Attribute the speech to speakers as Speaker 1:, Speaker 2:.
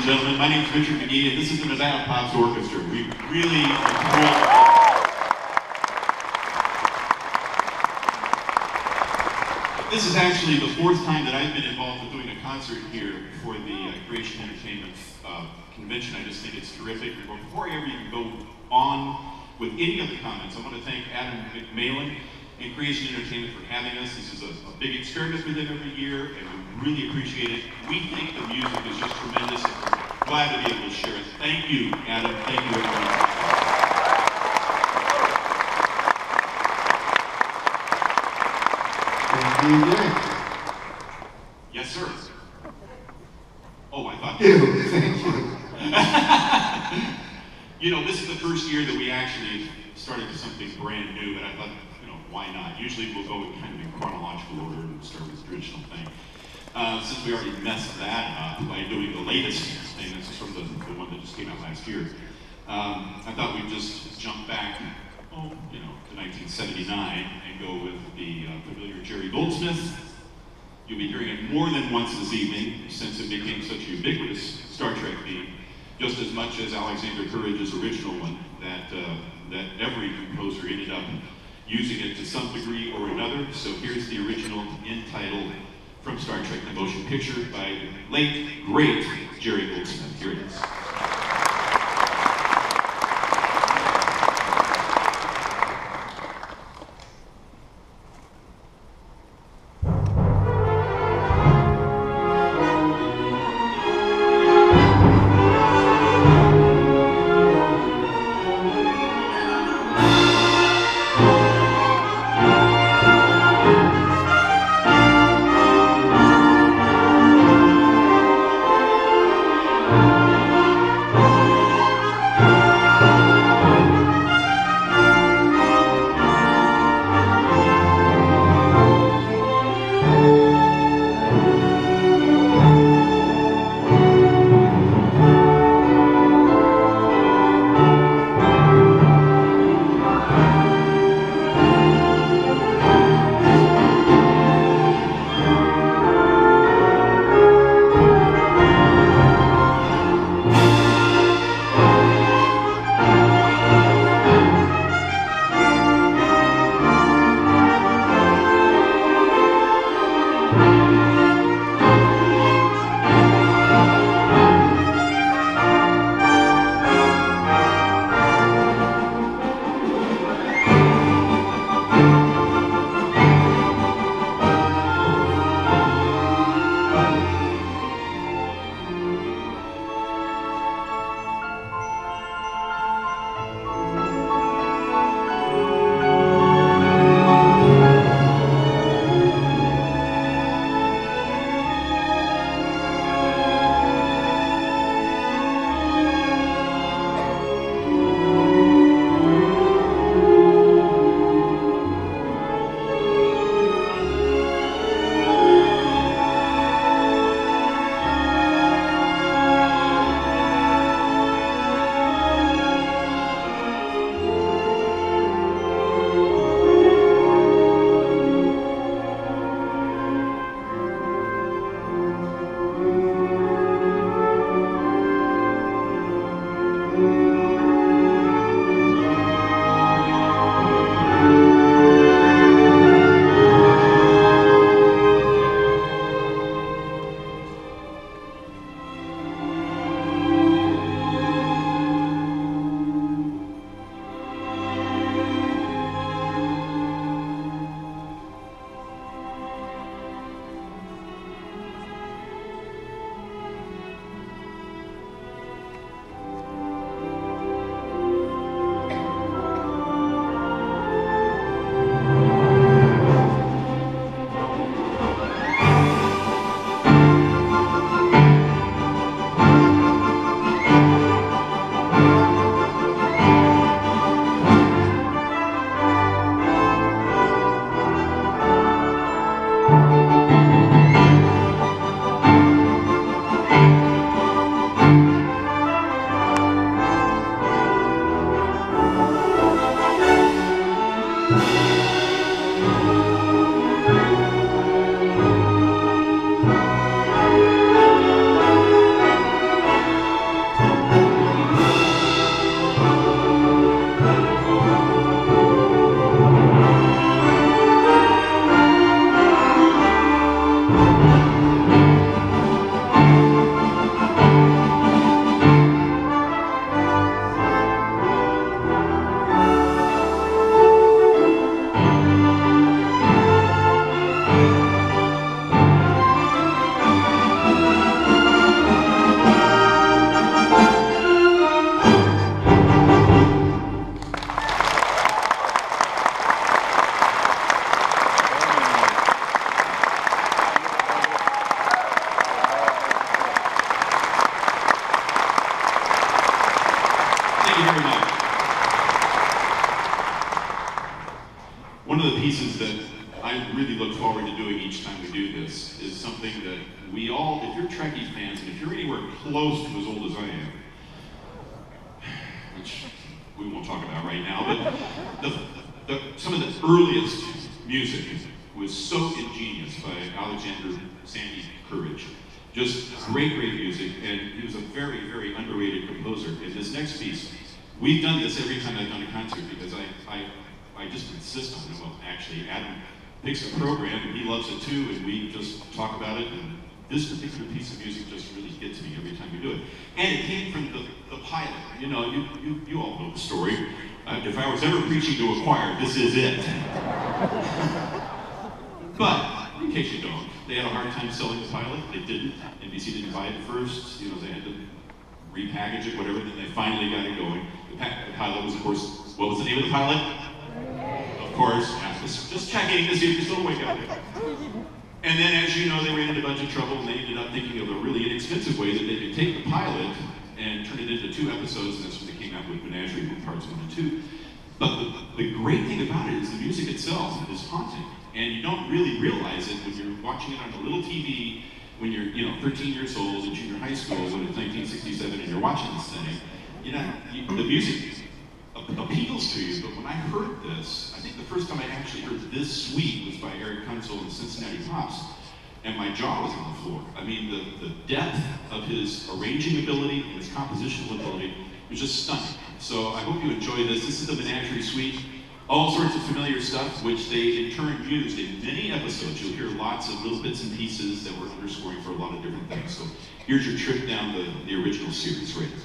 Speaker 1: gentlemen. My name is Richard McGee, and this is the Nevada Pops Orchestra. We really This is actually the fourth time that I've been involved with doing a concert here for the Creation Entertainment Convention. I just think it's terrific. Before I ever even go on with any of the comments, I want to thank Adam McMahon and Creation Entertainment for having us. This is a big experiment with them every year, and we really appreciate it. We think the music is just tremendous, and we're glad to be able to share it. Thank you, Adam. Thank you, everyone.
Speaker 2: Thank you, Dick.
Speaker 1: Yes, sir. Oh, I thought.
Speaker 2: Ew, thank you.
Speaker 1: You know, this is the first year that we actually started with something brand new, and I thought, why not? Usually we'll go kind of in chronological order and start with the traditional thing. Since we already messed that up by doing the latest thing, this is from the one that just came out last year, I thought we'd just jump back, to 1979 and go with the familiar Jerry Goldsmith. You'll be hearing it more than once this evening since it became such a ubiquitous Star Trek theme, just as much as Alexander Courage's original one, that every composer ended up using it to some degree or another. So here's the original entitled from Star Trek The Motion Picture by the late, great Jerry Goldsmith. Here it is. One of the pieces that I really look forward to doing each time we do this is something that we all, if you're Trekkie fans, and if you're anywhere close to as old as I am, which we won't talk about right now, but some of the earliest music was so ingenious by Alexander Sandy Courage. Just great, great music, and he was a very, very underrated composer. And this next piece, we've done this every time I've done a concert because I just insist on it. Well, actually, Adam picks a program, and he loves it too, and we just talk about it, and this particular piece of music just really gets me every time we do it. And it came from the pilot. You know, you all know the story. If I was ever preaching to a choir, this is it. But, in case you don't, they had a hard time selling the pilot. They didn't. NBC didn't buy it first. You know, they had to repackage it, whatever. Then they finally got it going. The pilot was, of course, what was the name of the pilot? Of course, yeah, just checking to see if you're still awake out there. And then, as you know, they ran into a bunch of trouble, and they ended up thinking of a really inexpensive way that they could take the pilot and turn it into 2 episodes, and that's when they came out with Menagerie Parts 1 and 2. But the great thing about it is the music itself is haunting. And you don't really realize it when you're watching it on a little TV when you're, 13 years old in junior high school when it's 1967 and you're watching this thing. The music appeals to you, but when I heard this, I think the first time I actually heard this suite was by Eric Kunzel and the Cincinnati Pops, and my jaw was on the floor. I mean, the depth of his arranging ability and his compositional ability was just stunning. So I hope you enjoy this. This is the Menagerie Suite. All sorts of familiar stuff, which they in turn used in many episodes. You'll hear lots of little bits and pieces that were underscoring for a lot of different things. So here's your trip down the original series right here.